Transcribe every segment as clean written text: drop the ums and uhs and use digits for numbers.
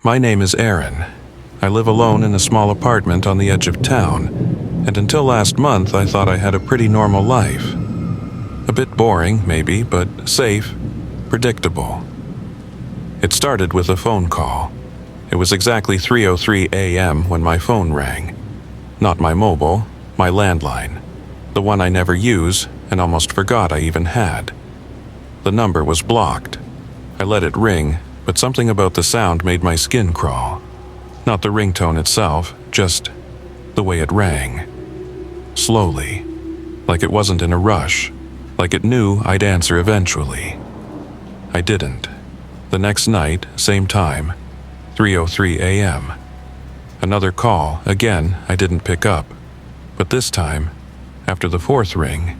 My name is Erin. I live alone in a small apartment on the edge of town, and until last month I thought I had a pretty normal life. A bit boring, maybe, but safe, predictable. It started with a phone call. It was exactly 3:03 a.m. when my phone rang. Not my mobile, my landline. The one I never use and almost forgot I even had. The number was blocked. I let it ring, but something about the sound made my skin crawl. Not the ringtone itself, just the way it rang. Slowly, like it wasn't in a rush, like it knew I'd answer eventually. I didn't. The next night, same time, 3:03 a.m. Another call, again, I didn't pick up. But this time, after the fourth ring,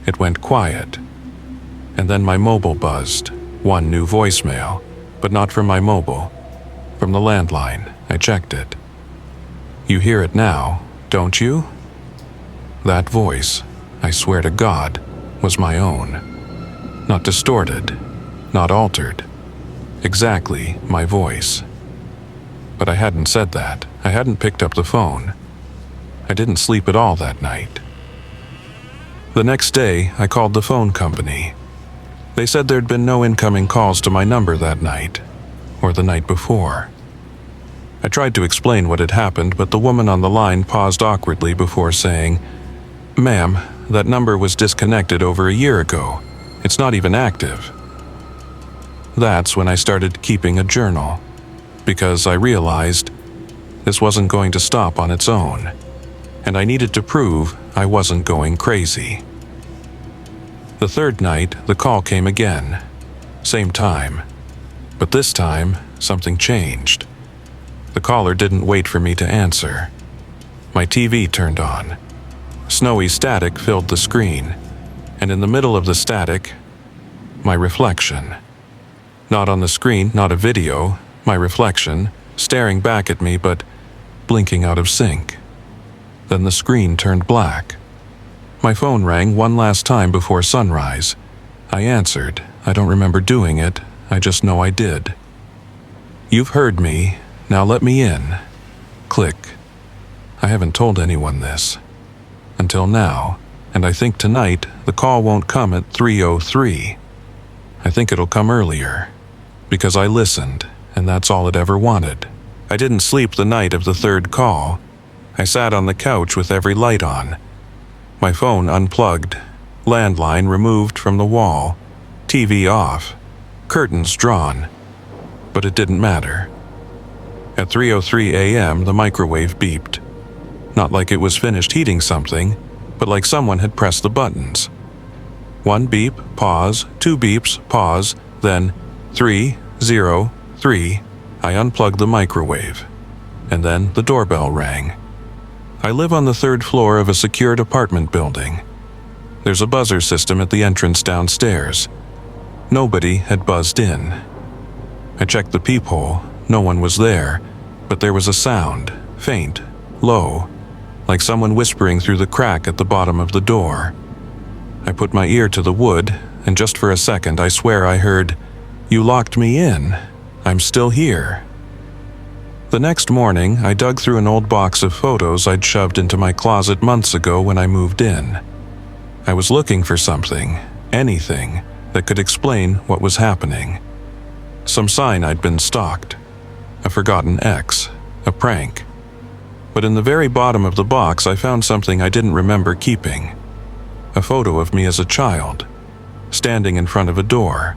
it went quiet. And then my mobile buzzed, one new voicemail, but not from my mobile, from the landline. I checked it. You hear it now, don't you? That voice, I swear to God, was my own. Not distorted, not altered. Exactly my voice. But I hadn't said that. I hadn't picked up the phone. I didn't sleep at all that night. The next day, I called the phone company. They said there'd been no incoming calls to my number that night, or the night before. I tried to explain what had happened, but the woman on the line paused awkwardly before saying, "Ma'am, that number was disconnected over a year ago. It's not even active." That's when I started keeping a journal, because I realized this wasn't going to stop on its own, and I needed to prove I wasn't going crazy. The third night, the call came again. Same time. But this time, something changed. The caller didn't wait for me to answer. My TV turned on. Snowy static filled the screen, and in the middle of the static, my reflection. Not on the screen, not a video, my reflection, staring back at me but blinking out of sync. Then the screen turned black. My phone rang one last time before sunrise. I answered. I don't remember doing it, I just know I did. "You've heard me, now let me in." Click. I haven't told anyone this. Until now, and I think tonight the call won't come at 3:03. I think it'll come earlier, because I listened, and that's all it ever wanted. I didn't sleep the night of the third call. I sat on the couch with every light on. My phone unplugged, landline removed from the wall, TV off, curtains drawn. But it didn't matter. At 3:03 a.m., the microwave beeped. Not like it was finished heating something, but like someone had pressed the buttons. One beep, pause, two beeps, pause, then 3:03. I unplugged the microwave. And then the doorbell rang. I live on the third floor of a secured apartment building. There's a buzzer system at the entrance downstairs. Nobody had buzzed in. I checked the peephole. No one was there, but there was a sound, faint, low, like someone whispering through the crack at the bottom of the door. I put my ear to the wood, and just for a second I swear I heard, "You locked me in. I'm still here." The next morning, I dug through an old box of photos I'd shoved into my closet months ago when I moved in. I was looking for something, anything, that could explain what was happening. Some sign I'd been stalked, a forgotten ex, a prank. But in the very bottom of the box, I found something I didn't remember keeping. A photo of me as a child, standing in front of a door,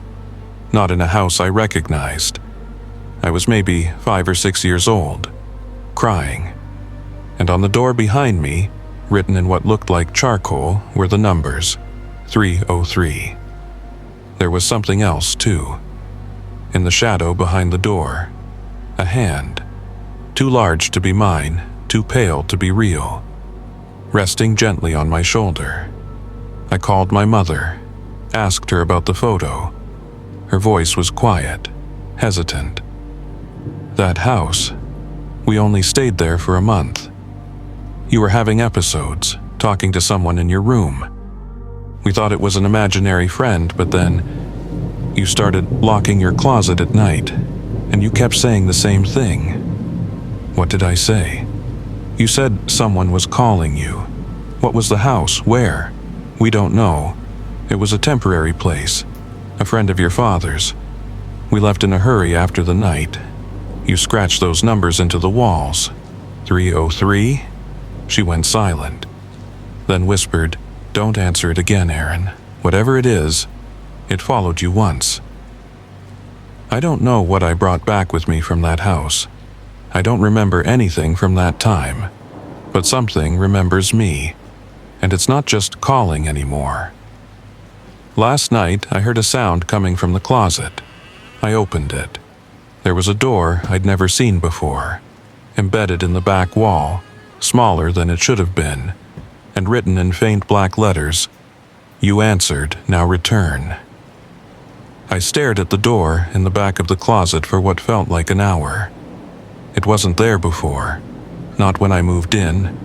not in a house I recognized. I was maybe 5 or 6 years old, crying. And on the door behind me, written in what looked like charcoal, were the numbers, 3:03. There was something else, too. In the shadow behind the door, a hand, too large to be mine, too pale to be real, resting gently on my shoulder. I called my mother, asked her about the photo. Her voice was quiet, hesitant. "That house, we only stayed there for a month. You were having episodes, talking to someone in your room. We thought it was an imaginary friend, but then you started locking your closet at night, and you kept saying the same thing. What did I say? You said someone was calling you. What was the house? Where? We don't know. It was a temporary place. A friend of your father's. We left in a hurry after the night. You scratched those numbers into the walls. 303? She went silent. Then whispered, "Don't answer it again, Erin. Whatever it is, it followed you once." I don't know what I brought back with me from that house. I don't remember anything from that time. But something remembers me. And it's not just calling anymore. Last night, I heard a sound coming from the closet. I opened it. There was a door I'd never seen before, embedded in the back wall, smaller than it should have been, and written in faint black letters, "You answered, now return." I stared at the door in the back of the closet for what felt like an hour. It wasn't there before. Not when I moved in,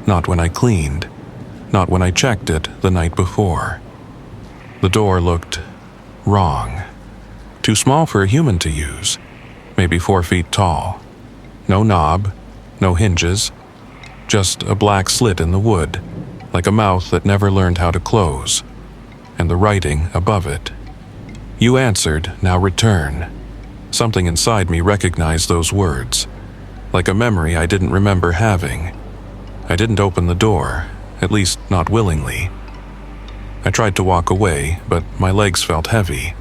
not when I cleaned, not when I checked it the night before. The door looked wrong. Too small for a human to use, maybe 4 feet tall. No knob, no hinges, just a black slit in the wood, like a mouth that never learned how to close, and the writing above it. "You answered, now return." Something inside me recognized those words, like a memory I didn't remember having. I didn't open the door, at least not willingly. I tried to walk away, but my legs felt heavy.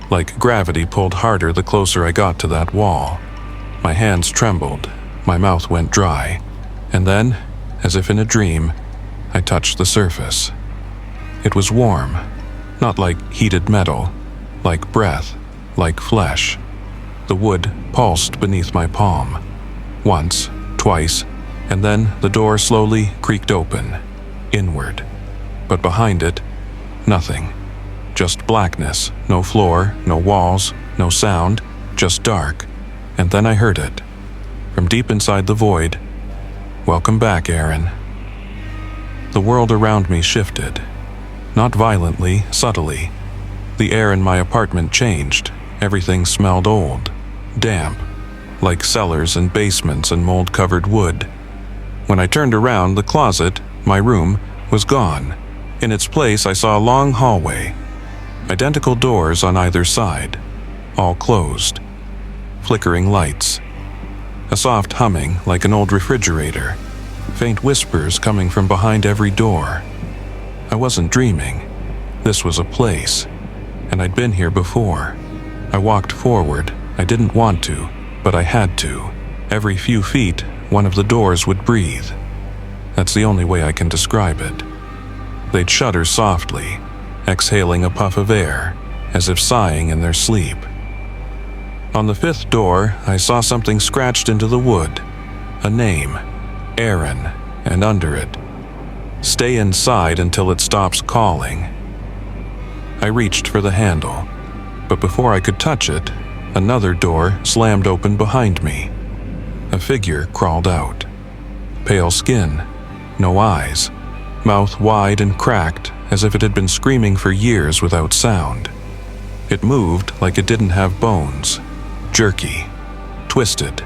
Like gravity pulled harder the closer I got to that wall. My hands trembled, my mouth went dry, and then, as if in a dream, I touched the surface. It was warm, not like heated metal, like breath, like flesh. The wood pulsed beneath my palm. Once, twice, and then the door slowly creaked open, inward. But behind it, nothing. Just blackness, no floor, no walls, no sound, just dark. And then I heard it. From deep inside the void, "Welcome back, Erin." The world around me shifted. Not violently, subtly. The air in my apartment changed. Everything smelled old, damp, like cellars and basements and mold-covered wood. When I turned around, the closet, my room, was gone. In its place, I saw a long hallway. Identical doors on either side, all closed. Flickering lights. A soft humming like an old refrigerator. Faint whispers coming from behind every door. I wasn't dreaming. This was a place, and I'd been here before. I walked forward. I didn't want to, but I had to. Every few feet, one of the doors would breathe. That's the only way I can describe it. They'd shudder softly, exhaling a puff of air, as if sighing in their sleep. On the 5th door, I saw something scratched into the wood. A name, Erin, and under it, "Stay inside until it stops calling." I reached for the handle, but before I could touch it, another door slammed open behind me. A figure crawled out. Pale skin, no eyes, mouth wide and cracked as if it had been screaming for years without sound. It moved like it didn't have bones, jerky, twisted.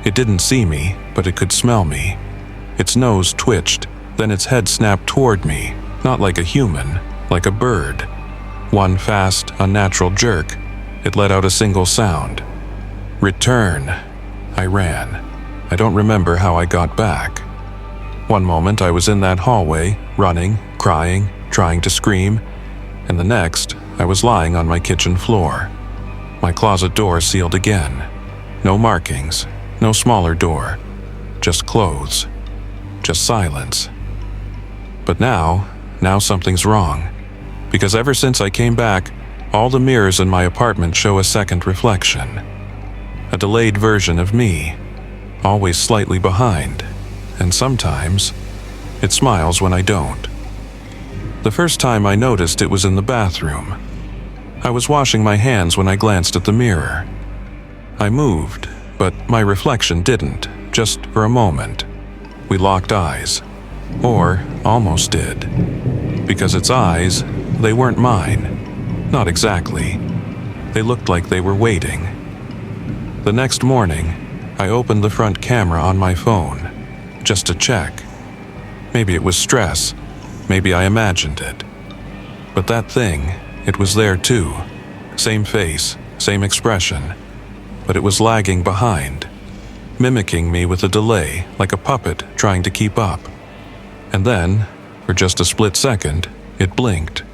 It didn't see me, but it could smell me. Its nose twitched, then its head snapped toward me, not like a human, like a bird. One fast, unnatural jerk, it let out a single sound. "Return." I ran. I don't remember how I got back. One moment I was in that hallway, running, crying, trying to scream, and the next I was lying on my kitchen floor. My closet door sealed again. No markings, no smaller door, just clothes, just silence. But now something's wrong. Because ever since I came back, all the mirrors in my apartment show a second reflection. A delayed version of me, always slightly behind, and sometimes it smiles when I don't. The first time I noticed it was in the bathroom. I was washing my hands when I glanced at the mirror. I moved, but my reflection didn't, just for a moment. We locked eyes, or almost did. Because its eyes, they weren't mine. Not exactly. They looked like they were waiting. The next morning, I opened the front camera on my phone, just to check. Maybe it was stress, maybe I imagined it. But that thing, it was there too. Same face, same expression, but it was lagging behind, mimicking me with a delay like a puppet trying to keep up. And then, for just a split second, it blinked.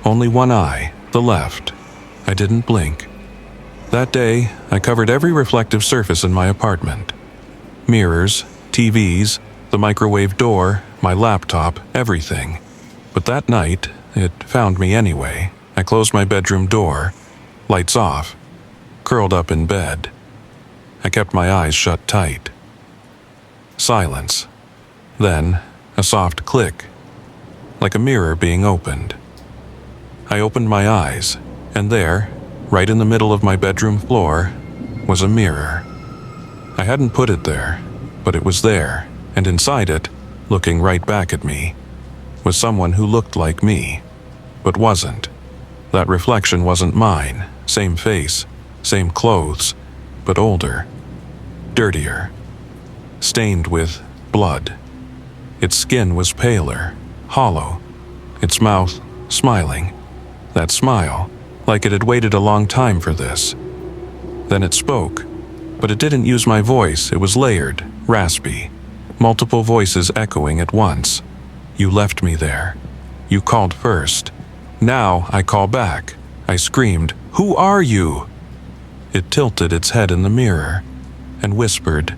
Only one eye, the left. I didn't blink. That day, I covered every reflective surface in my apartment. Mirrors, TVs, the microwave door, my laptop, everything. But that night, it found me anyway. I closed my bedroom door, lights off, curled up in bed. I kept my eyes shut tight. Silence. Then, a soft click, like a mirror being opened. I opened my eyes, and there, right in the middle of my bedroom floor, was a mirror. I hadn't put it there, but it was there, and inside it, looking right back at me, was someone who looked like me, but wasn't. That reflection wasn't mine, same face, same clothes, but older, dirtier, stained with blood. Its skin was paler, hollow, its mouth smiling. That smile, like it had waited a long time for this. Then it spoke, but it didn't use my voice. It was layered, raspy, multiple voices echoing at once. You left me there. You called first. Now I call back. I screamed, "Who are you?" It tilted its head in the mirror and whispered,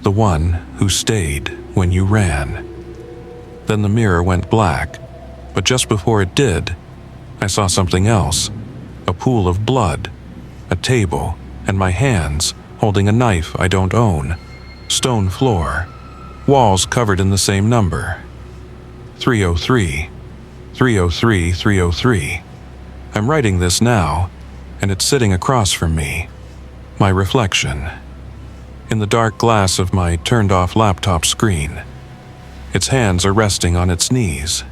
"The one who stayed when you ran." Then the mirror went black, but just before it did, I saw something else. A pool of blood, a table, and my hands holding a knife I don't own. Stone floor, walls covered in the same number. 303, 303, 303. I'm writing this now, and it's sitting across from me. My reflection. In the dark glass of my turned-off laptop screen. Its hands are resting on its knees.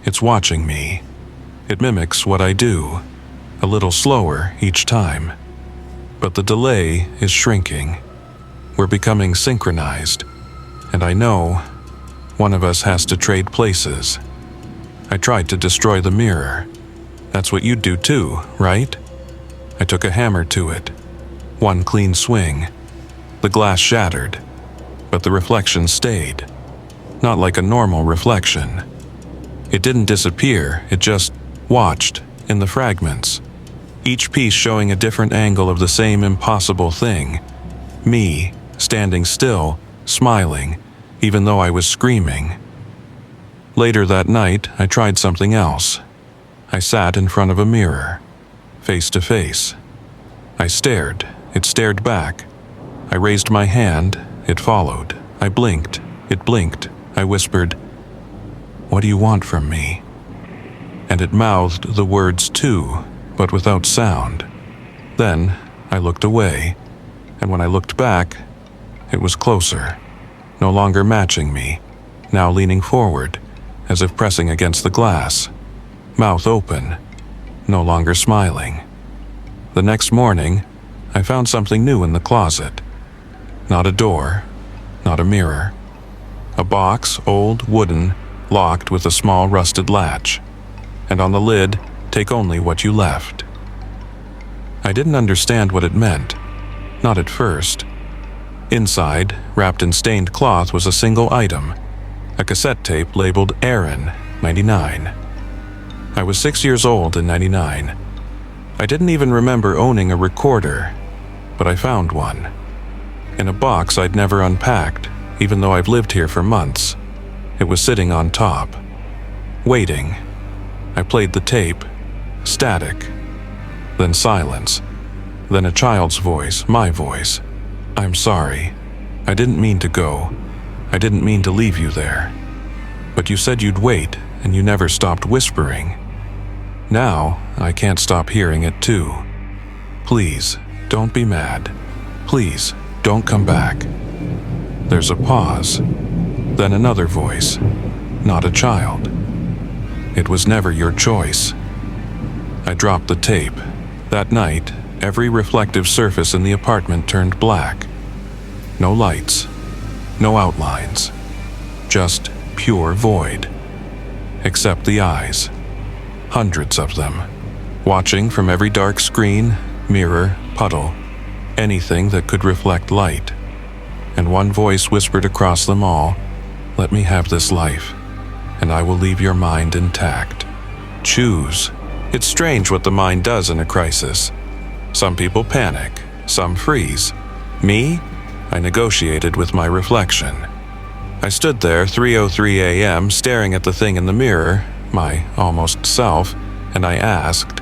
It's watching me. It mimics what I do, a little slower each time. But the delay is shrinking. We're becoming synchronized, and I know one of us has to trade places. I tried to destroy the mirror. That's what you'd do too, right? I took a hammer to it. One clean swing. The glass shattered, but the reflection stayed. Not like a normal reflection. It didn't disappear, it just watched in the fragments. Each piece showing a different angle of the same impossible thing. Me, standing still, smiling, even though I was screaming. Later that night, I tried something else. I sat in front of a mirror, face to face. I stared, it stared back. I raised my hand, it followed. I blinked, it blinked. I whispered, "What do you want from me?" And it mouthed the words too, but without sound. Then I looked away, and when I looked back, it was closer, no longer matching me, now leaning forward, as if pressing against the glass, mouth open, no longer smiling. The next morning, I found something new in the closet. Not a door, not a mirror. A box, old, wooden, locked with a small rusted latch, and on the lid, "Take only what you left." I didn't understand what it meant, not at first. Inside, wrapped in stained cloth, was a single item, a cassette tape labeled Erin, 99. I was 6 years old in 99. I didn't even remember owning a recorder, but I found one. In a box I'd never unpacked, even though I've lived here for months. It was sitting on top, waiting. I played the tape, static, then silence, then a child's voice, my voice. "I'm sorry. I didn't mean to go. I didn't mean to leave you there. But you said you'd wait, and you never stopped whispering. Now, I can't stop hearing it too. Please, don't be mad. Please, don't come back." There's a pause, then another voice, not a child. "It was never your choice." I dropped the tape. That night, Every reflective surface in the apartment turned black. No lights, no outlines, just pure void. Except the eyes, hundreds of them, watching from every dark screen, mirror, puddle, anything that could reflect light. And one voice whispered across them all, "Let me have this life, and I will leave your mind intact. Choose." It's strange what the mind does in a crisis. Some people panic, some freeze. Me? I negotiated with my reflection. I stood there 3:03 a.m. staring at the thing in the mirror, my almost self, and I asked,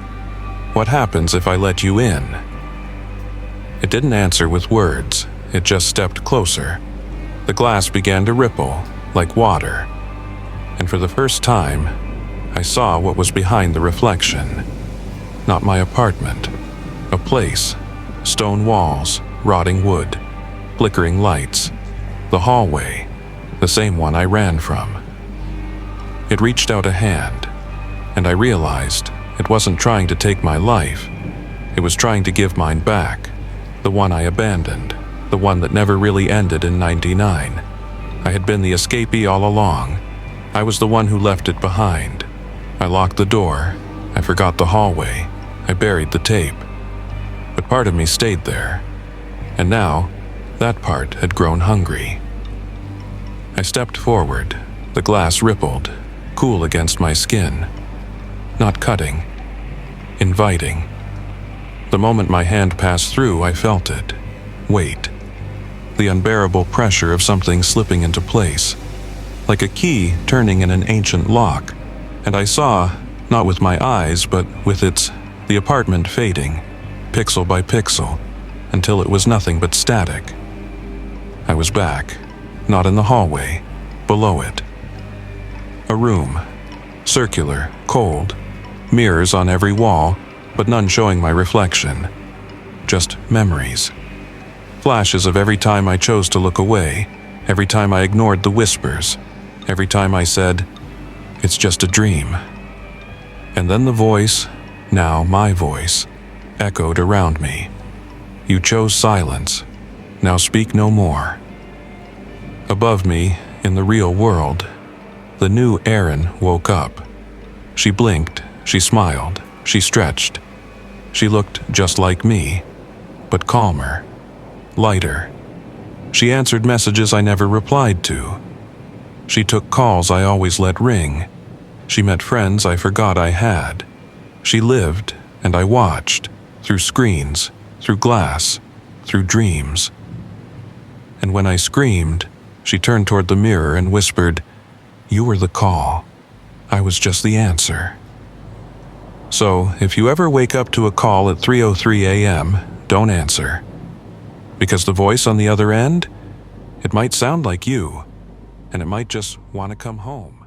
"What happens if I let you in?" It didn't answer with words, it just stepped closer. The glass began to ripple, like water. And for the first time, I saw what was behind the reflection. Not my apartment. A place. Stone walls, rotting wood, flickering lights. The hallway. The same one I ran from. It reached out a hand, and I realized it wasn't trying to take my life. It was trying to give mine back. The one I abandoned. The one that never really ended in '99. I had been the escapee all along. I was the one who left it behind. I locked the door. I forgot the hallway. I buried the tape. But part of me stayed there. And now, that part had grown hungry. I stepped forward. The glass rippled, cool against my skin. Not cutting. Inviting. The moment my hand passed through, I felt it. Weight. The unbearable pressure of something slipping into place. Like a key turning in an ancient lock. And I saw, not with my eyes, but with the apartment fading, pixel by pixel, until it was nothing but static. I was back, not in the hallway, below it. A room, circular, cold, mirrors on every wall, but none showing my reflection. Just memories. Flashes of every time I chose to look away, every time I ignored the whispers, every time I said, "It's just a dream." And then the voice, now my voice, echoed around me. "You chose silence. Now speak no more." Above me, in the real world, the new Erin woke up. She blinked, she smiled, she stretched. She looked just like me, but calmer, lighter. She answered messages I never replied to. She took calls I always let ring. She met friends I forgot I had. She lived, and I watched, through screens, through glass, through dreams. And when I screamed, she turned toward the mirror and whispered, "You were the call. I was just the answer." So, if you ever wake up to a call at 3:03 a.m., don't answer. Because the voice on the other end, it might sound like you, and it might just want to come home.